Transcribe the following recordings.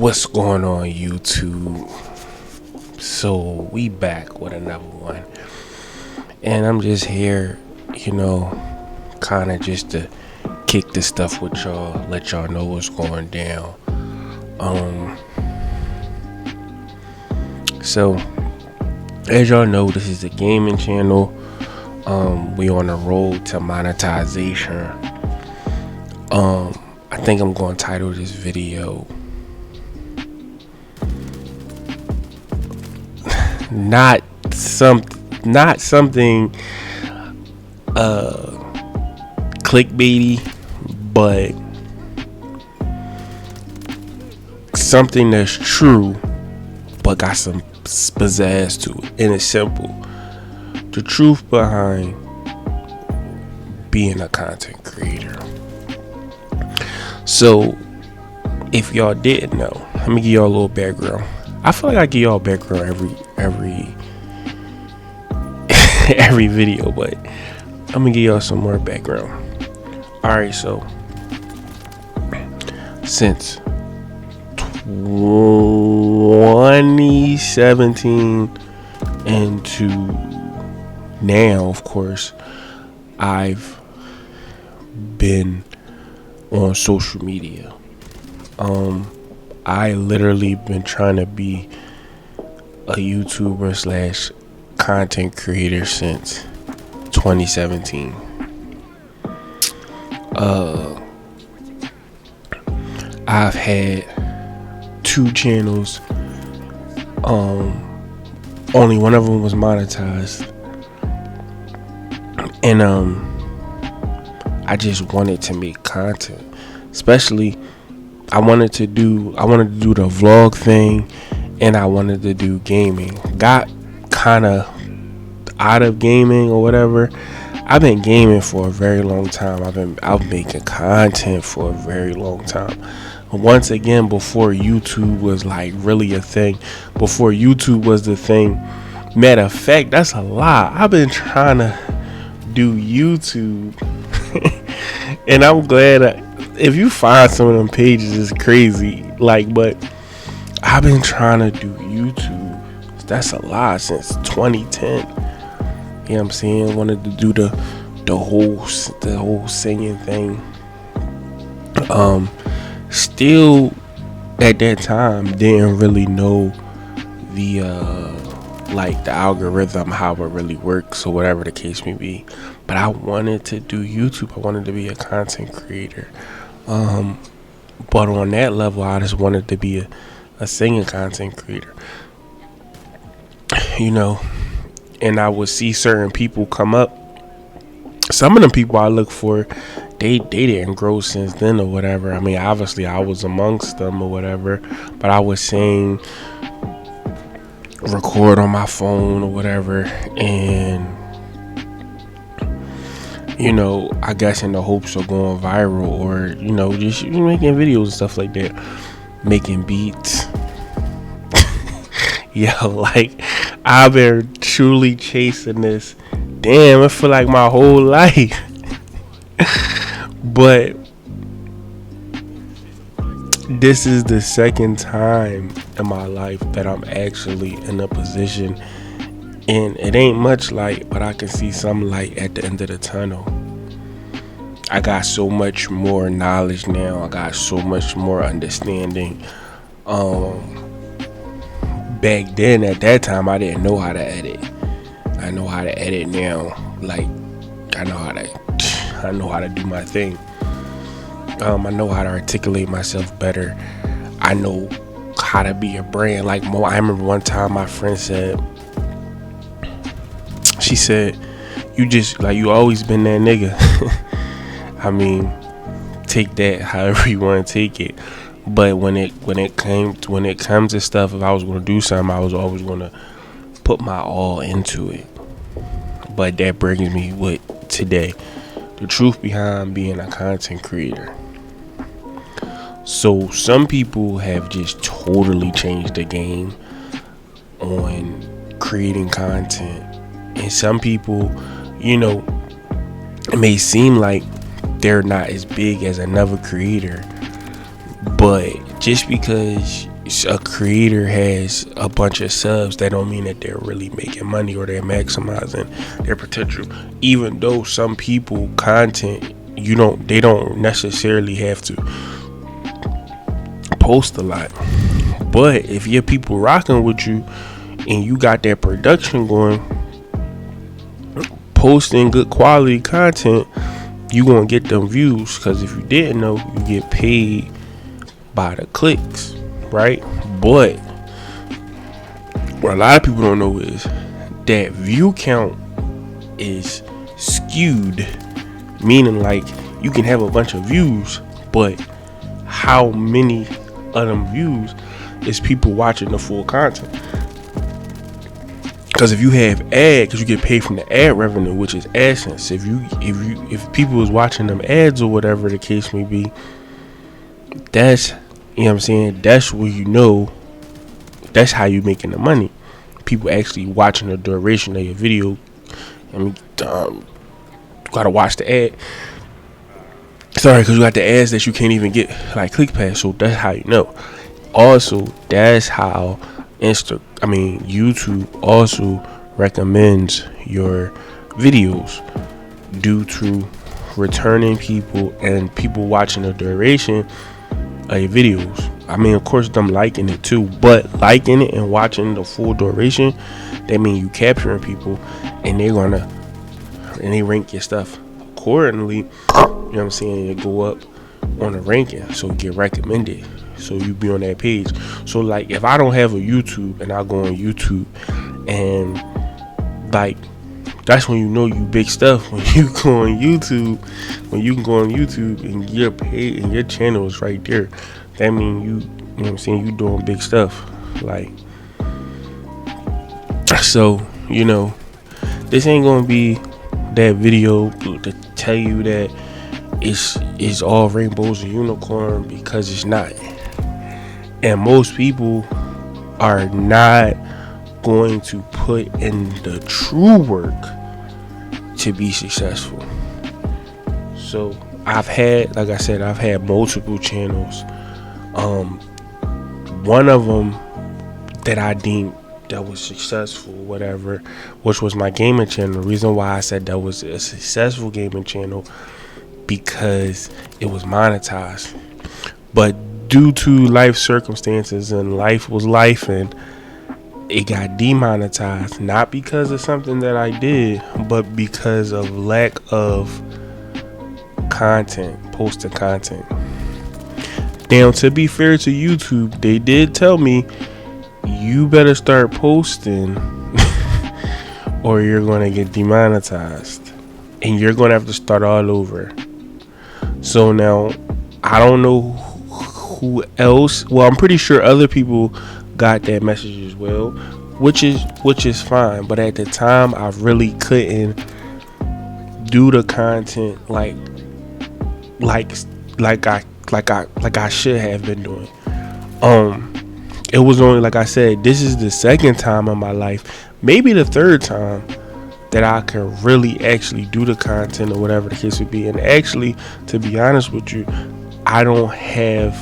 What's going on, YouTube? So we back with another one, and I'm just here, kind of just to kick this stuff with y'all, let y'all know what's going down. So as y'all know, this is a gaming channel. We on the road to monetization. I think I'm going to title this video not something clickbaity, but something that's true but got some pizzazz to it, and it's simple. The truth behind being a content creator. So if y'all didn't know, let me give y'all a little background. I feel like I give y'all background every video, but I'm gonna give y'all some more background. Alright, so since 2017 into now, of course, I've been on social media. I literally been trying to be a YouTuber / content creator since 2017. I've had 2 channels. Only one of them was monetized, and I just wanted to make content. Especially, I wanted to do the vlog thing, and I wanted to do gaming. Got kind of out of gaming or whatever. I've been gaming for a very long time. I've been making content for a very long time. Once again, before YouTube was like really a thing, before YouTube was the thing. Matter of fact, that's a lie. I've been trying to do YouTube, and I'm glad. If you find some of them pages, it's crazy. But I've been trying to do YouTube. That's a lie since 2010. You know what I'm saying? Wanted to do the whole singing thing. Still at that time didn't really know the algorithm, how it really works, or whatever the case may be. But I wanted to do YouTube. I wanted to be a content creator. But on that level, I just wanted to be a singing content creator. And I would see certain people come up. Some of them people I look for, they didn't grow since then or whatever. I mean, obviously I was amongst them or whatever, but I would sing, record on my phone or whatever, and I guess in the hopes of going viral, or just making videos and stuff like that, making beats. I've been truly chasing this. Damn, I feel like my whole life. But this is the second time in my life that I'm actually in a position, and it ain't much light, but I can see some light at the end of the tunnel. I got so much more knowledge now. I got so much more understanding. Back then, at that time, I didn't know how to edit. I know how to edit now. I know how to do my thing. I know how to articulate myself better. I know how to be a brand. I remember one time my friend said, she said, you always been that nigga. I mean, take that however you want to take it. But when it comes to stuff, if I was going to do something, I was always going to put my all into it. But that brings me with today, the truth behind being a content creator. So some people have just totally changed the game on creating content, and some people, it may seem like they're not as big as another creator, but just because a creator has a bunch of subs, that don't mean that they're really making money or they're maximizing their potential. Even though some people content, they don't necessarily have to post a lot. But if your people rocking with you and you got that production going, posting good quality content, you gonna get them views. Because if you didn't know, you get paid by the clicks, right? But what a lot of people don't know is that view count is skewed, meaning like you can have a bunch of views, but how many of them views is people watching the full content? Because if you have because you get paid from the ad revenue, which is AdSense. If people is watching them ads or whatever the case may be, that's, you know what I'm saying, that's where that's how you making the money. People actually watching the duration of your video. Gotta watch the ad. Sorry, because you got the ads that you can't even get like click past. So that's how you know. Also, that's how YouTube also recommends your videos due to returning people and people watching the duration of your videos. Of course, them liking it too, but liking it and watching the full duration, that means you capturing people, and they rank your stuff accordingly. You know what I'm saying? It go up on the ranking, so it get recommended. So you be on that page. So like, if I don't have a YouTube and I go on YouTube, and like, that's when you know you big stuff. When you go on YouTube, when you can go on YouTube and your page and your channel is right there, that means you know what I'm saying, you doing big stuff. Like, so this ain't gonna be that video to tell you that it's all rainbows and unicorn, because it's not. And most people are not going to put in the true work to be successful. So I've had multiple channels. One of them that I deemed that was successful, whatever, which was my gaming channel. The reason why I said that was a successful gaming channel, because it was monetized. But due to life circumstances, and life was life, and it got demonetized, not because of something that I did, but because of lack of posting content. Now, to be fair to YouTube, they did tell me, you better start posting or you're going to get demonetized and you're going to have to start all over. So now, I don't know who else. Well, I'm pretty sure other people got that message as well, which is fine. But at the time, I really couldn't do the content like I should have been doing. It was only, like I said, this is the second time in my life, maybe the third time, that I can really actually do the content or whatever the case would be. And actually, to be honest with you, I don't have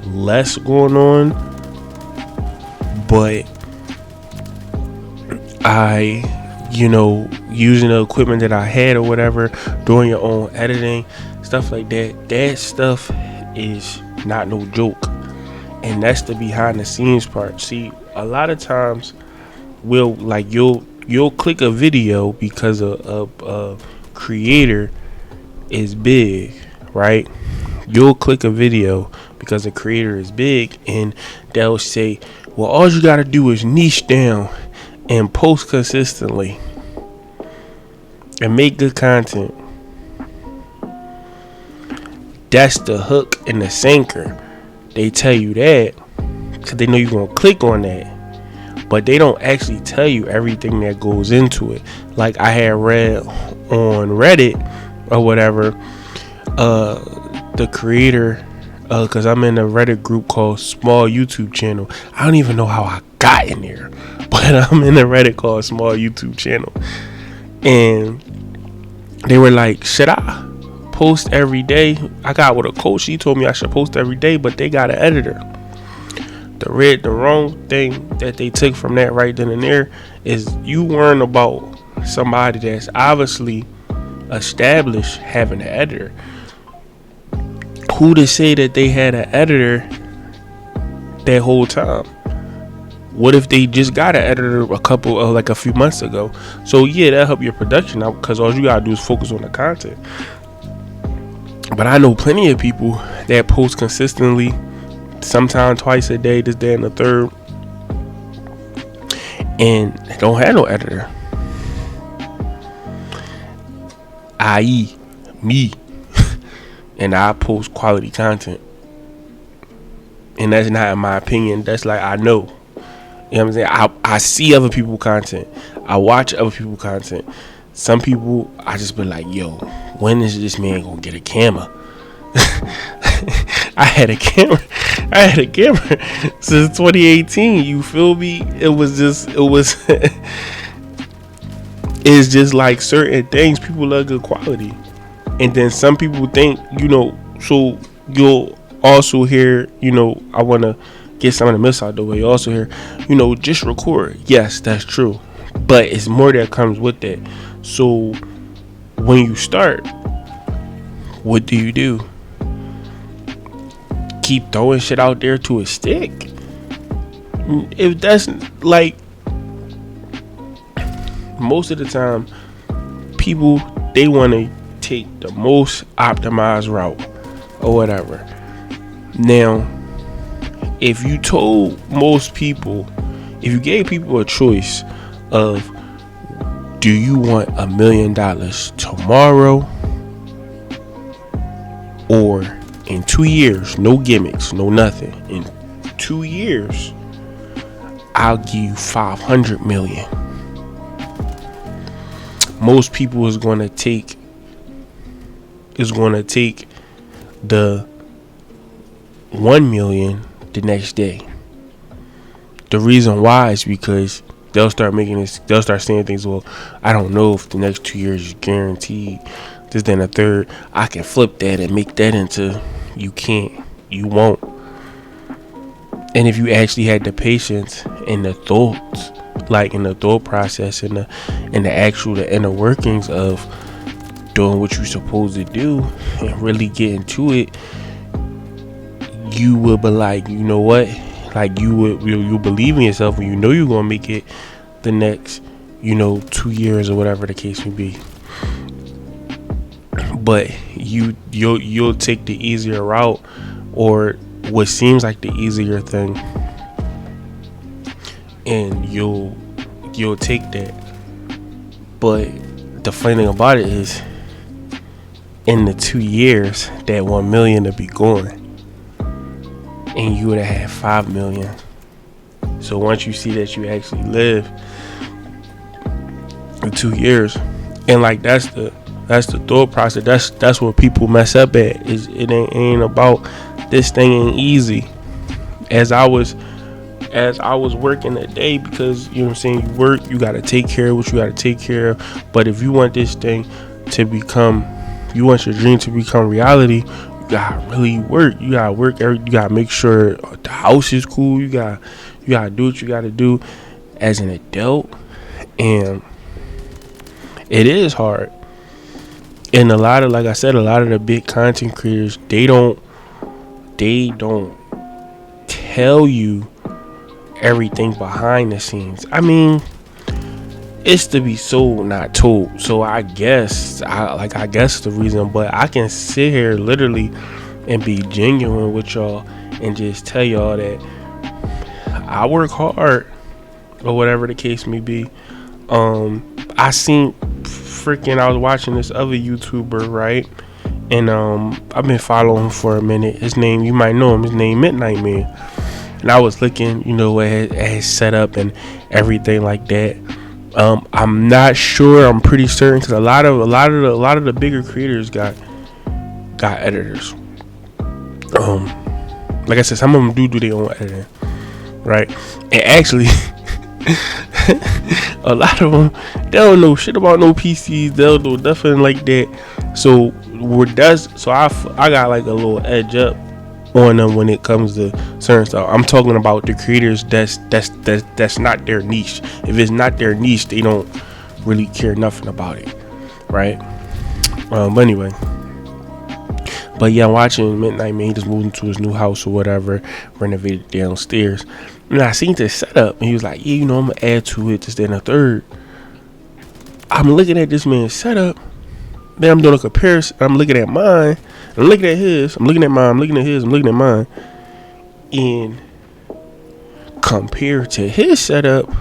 less going on, but using the equipment that I had or whatever, doing your own editing, stuff like that stuff is not no joke. And that's the behind the scenes part. See, a lot of times you'll click a video because a creator is big, right? You'll click a video because a creator is big, and they'll say, well, all you gotta do is niche down and post consistently and make good content. That's the hook and the sinker. They tell you that because they know you're gonna click on that, but they don't actually tell you everything that goes into it. Like I had read on Reddit or whatever, the creator, because I'm in a Reddit group called Small YouTube Channel. I don't even know how I got in there, but I'm in a Reddit called Small YouTube Channel, and they were like, should I post every day? I got with a coach, he told me I should post every day, but they got an editor. the wrong thing that they took from that right then and there is you worrying about somebody that's obviously established having an editor. Who to say that they had an editor that whole time? What if they just got an editor a few months ago? So yeah, that help your production out because all you gotta do is focus on the content. But I know plenty of people that post consistently, sometimes twice a day, this, day, and the third, and don't have no editor. I.e., me. And I post quality content. And that's not in my opinion. That's like I know. You know what I'm saying? I see other people's content. I watch other people's content. Some people, I just be like, yo, when is this man gonna get a camera? I had a camera since 2018. You feel me? It's just like certain things. People love good quality. And then some people think, so you'll also hear, I want to get some of the myths out the way. You also hear, just record. Yes, that's true. But it's more that comes with that. So when you start, what do? Keep throwing shit out there to a stick? If that's like, most of the time, people, they want to take the most optimized route or whatever. Now, if you gave people a choice of, do you want $1 million tomorrow or in 2 years, no gimmicks, no nothing, in 2 years I'll give you 500 million. Most people is going to take the 1 million the next day. The reason why is because they'll start saying things. Well, I don't know if the next 2 years is guaranteed. This, then a third, I can flip that and make that into, you can't, you won't. And if you actually had the patience and the thoughts, like in the thought process and the inner workings of doing what you're supposed to do and really get into it, you will be like, you know what? Like you'll believe in yourself when you know you're gonna make it the next, 2 years or whatever the case may be. But you'll take the easier route, or what seems like the easier thing, and you'll take that. But the funny thing about it is, in the 2 years, that 1 million to be gone, and you would have had 5 million. So once you see that you actually live in 2 years, and like that's the thought process. That's where people mess up at. It ain't about, this thing ain't easy. As I was working that day, because you know what I'm saying, you work, you gotta take care of what you gotta take care of. But if you want this thing to become, you want your dream to become reality, you gotta really work. You gotta work you gotta make sure the house is cool. You gotta do what you gotta do as an adult. And it is hard. And like I said, a lot of the big content creators, they don't tell you everything behind the scenes. I mean, it's to be sold, not told. So I guess the reason, but I can sit here literally and be genuine with y'all and just tell y'all that I work hard or whatever the case may be. I was watching this other YouTuber, right? And I've been following him for a minute. His name, you might know him, his name Midnight Man. And I was looking, at his setup and everything like that. I'm not sure, I'm pretty certain, because a lot of the bigger creators got editors. Like I said, some of them do their own editing, right? And actually a lot of them, they don't know shit about no PCs. They don't know nothing like that. So I got like a little edge up on them when it comes to certain stuff. I'm talking about the creators that's not their niche. If it's not their niche, they don't really care nothing about it, right? But anyway, but yeah, I'm watching Midnight Man. He just moved into his new house or whatever, renovated downstairs, and I seen this setup, and he was like, yeah, I'm gonna add to it, this, then a third. I'm looking at this man's setup, then I'm doing a comparison. I'm looking at mine, I'm looking at his, I'm looking at mine, I'm looking at his, I'm looking at mine, and compared to his setup,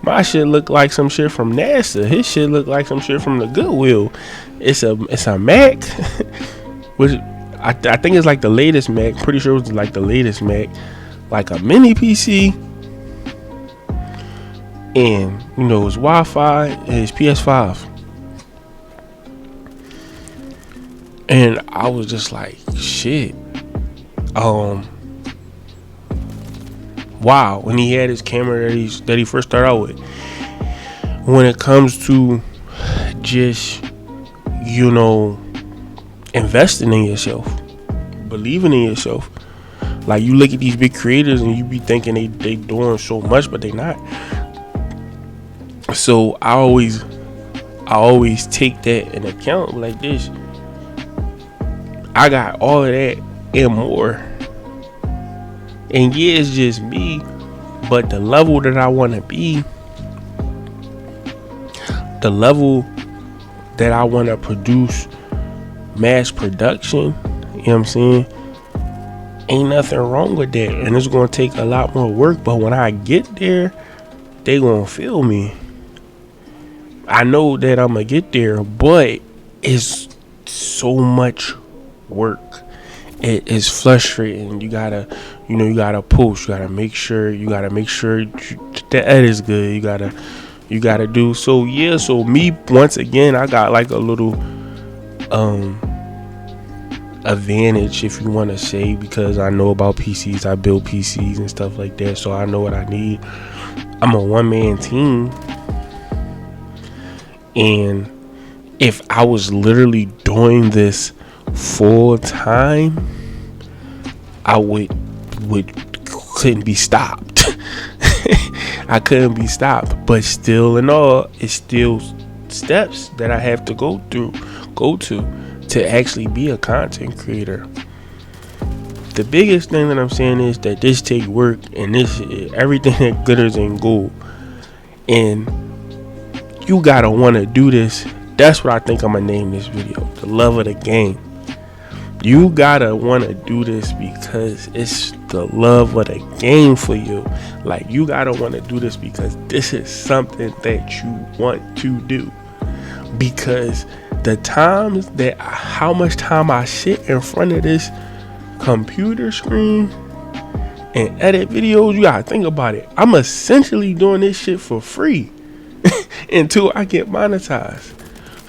my shit look like some shit from NASA. His shit look like some shit from the Goodwill. It's a Mac, which I think it's like the latest Mac. Pretty sure it was like the latest Mac, like a mini PC. And his Wi-Fi and his PS5. And I was just like, shit. Wow. When he had his camera that he first started out with. When it comes to just, investing in yourself, believing in yourself. Like, you look at these big creators and you be thinking they doing so much, but they not. So I always take that in account. Like this, I got all of that and more. And yeah, it's just me, but the level that I want to be, the level that I want to produce, mass production, you know what I'm saying? Ain't nothing wrong with that. And it's going to take a lot more work, but when I get there, they going to feel me. I know that I'm gonna get there, but it's so much work. It is frustrating. You gotta post. You gotta make sure the edit is good. You gotta do so. Yeah. So me, once again, I got like a little advantage, if you want to say, because I know about PCs. I build PCs and stuff like that, so I know what I need. I'm a one-man team. And if I was literally doing this full time, I couldn't be stopped. I couldn't be stopped. But still in all, it's still steps that I have to go to actually be a content creator. The biggest thing that I'm saying is that this take work, and this everything that glitters ain't gold. And you gotta want to do this. That's what I think I'm gonna name this video, the love of the game. You gotta want to do this because it's the love of the game for you. Like, you gotta want to do this because this is something that you want to do. Because the times that how much time I sit in front of this computer screen and edit videos, you gotta think about it. I'm essentially doing this shit for free until I get monetized.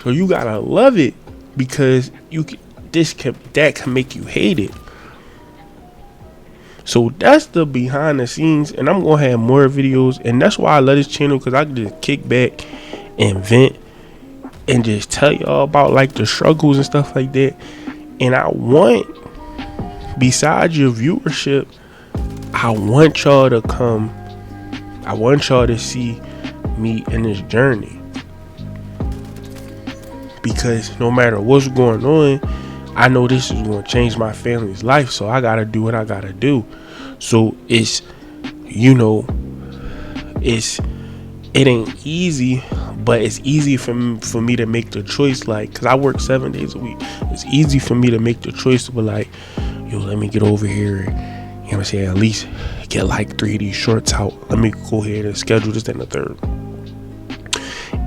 So you gotta love it, because that can make you hate it. So that's the behind the scenes, and I'm gonna have more videos, and that's why I love this channel, because I can just kick back and vent and just tell y'all about like the struggles and stuff like that. And I want, besides your viewership, I want y'all to come. I want y'all to see me in this journey, because no matter what's going on, I know this is going to change my family's life. So I got to do what I got to do. So it ain't easy, but it's easy for me to make the choice. Like, because I work 7 days a week, it's easy for me to make the choice to be like, yo, let me get over here, you know what I'm saying, at least get like 3 of these shorts out. Let me go ahead and schedule this and the third.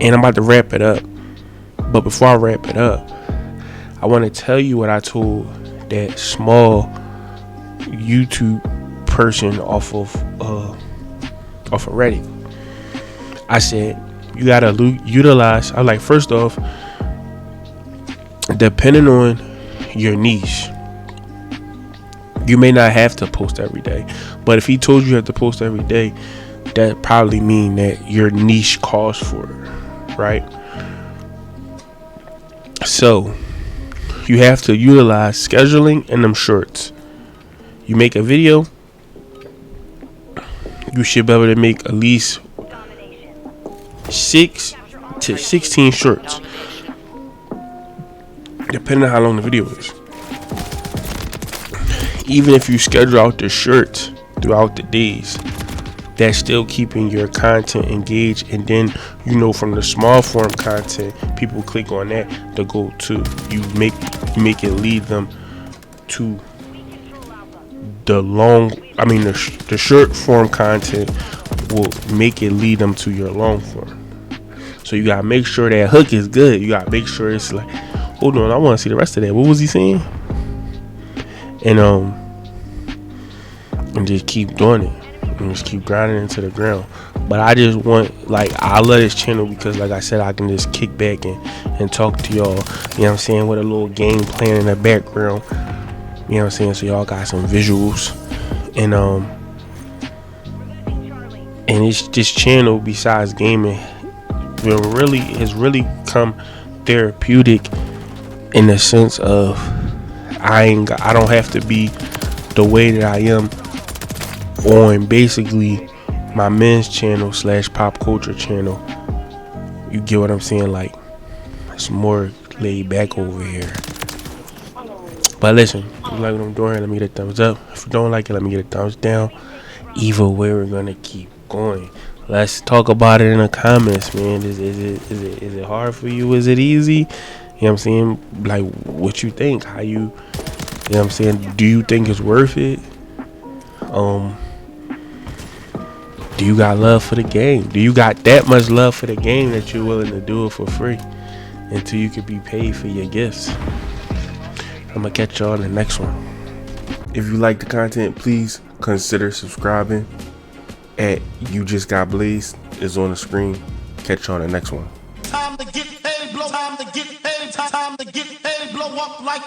And I'm about to wrap it up. But before I wrap it up, I want to tell you what I told that small YouTube person off of Reddit. I said, you gotta utilize. I like, first off, depending on your niche, you may not have to post every day. But if he told you have to post every day, that probably mean that your niche calls for it, right? So you have to utilize scheduling and them shorts. You make a video, you should be able to make at least 6 to 16 shorts, depending on how long the video is. Even if you schedule out the shorts throughout the days, that's still keeping your content engaged. And then, you know, from the small form content, people click on that to go to. You make it lead them to the the short form content will make it lead them to your long form. So you gotta make sure that hook is good. You gotta make sure it's like, hold on, I want to see the rest of that. What was he saying? And just keep doing it and just keep grinding into the ground. But I just want, like, I love this channel because, like I said, I can just kick back and talk to y'all, you know what I'm saying, with a little game playing in the background, you know what I'm saying, so y'all got some visuals. And it's this channel, besides gaming, has really come therapeutic in the sense of I don't have to be the way that I am on basically my men's channel / pop culture channel. You get what I'm saying? Like, it's more laid back over here. But listen, if you like what I'm doing here, let me get a thumbs up. If you don't like it, let me get a thumbs down. Either way, we're gonna keep going. Let's talk about it in the comments, man. Is it hard for you? Is it easy? You know what I'm saying? Like, what you think? How you know what I'm saying? Do you think it's worth it? Do you got love for the game? Do you got that much love for the game that you're willing to do it for free until you can be paid for your gifts? I'm gonna catch y'all in the next one. If you like the content, please consider subscribing. At You Just Got Blazed is on the screen. Catch y'all in the next one. Time to get paid, blow. Time to get paid. Time to get paid, blow up like